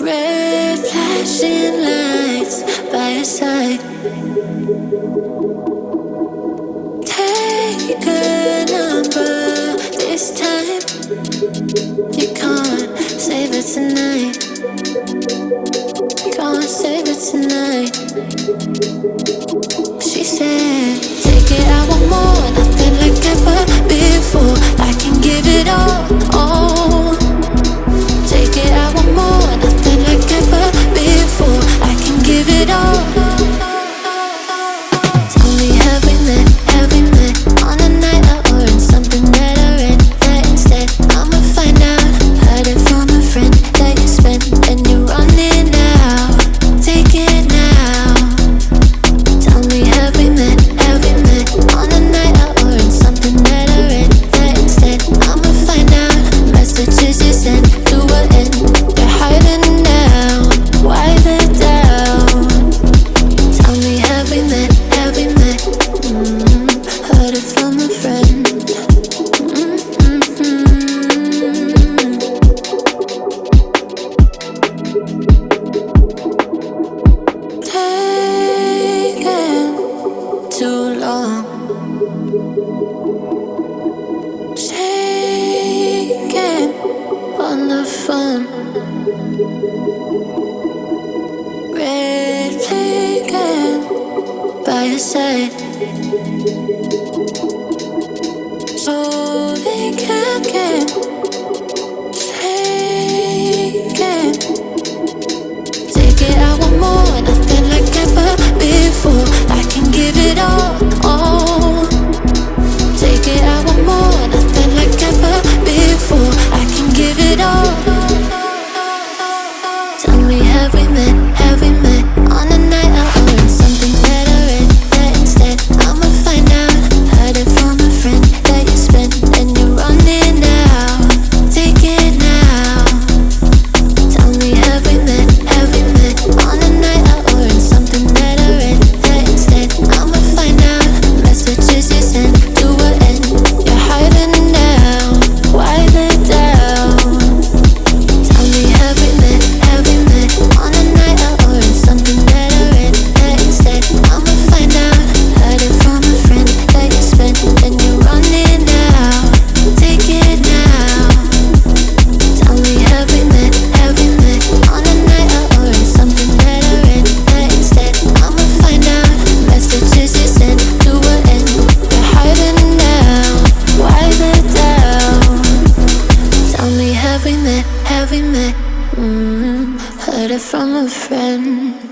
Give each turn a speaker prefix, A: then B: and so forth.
A: Red flashing lights by your side. Take a number this time. You can't save it tonight. Can't save it tonight. She said, take it, I want more. Nothing like ever before. I can give it all. Take it, I want more. Nothing like ever before. I can give it all. Tell me, have we met? Have we met on a night out or in something that I read? That instead, I'ma find out. Heard it from a friend that you spent and you're running out. Take it now. Tell me, have we met? Have we met on a night out or in something that I read? That instead, I'ma find out. Messages you sent to an end. You're hiding now. Why the doubt? Tell me, have we met? Have we met? Heard it from a friend. Taking too long. Shaking on the phone. Red flagging by your side. So they can't get taken. Take it, I want more. Nothing like ever before. I can give it all. Take it, I want more. Nothing like ever before. I can give it all. Tell me, have we met? Have we met on a night out or in something that I read? That instead, I'ma find out. Heard it from a friend that you spent and you're running out. Take it now. Tell me, have we met? Have we met on a night out or in something that I read? That instead, I'ma find out. Messages you sent to an end. You're hiding now. Why the doubt? Tell me, have we met? Have we met on a night out or in something that I read? That instead, I'ma find out. Heard it from a friend that you spent and you're running out. Take it now. Tell me, have we met? Have we met on a night out or in something that I read? That instead, I'ma find out. Messages you sent to an end. You're hiding now. Why the doubt? Tell me, have we met? Have we met? Heard it from a friend.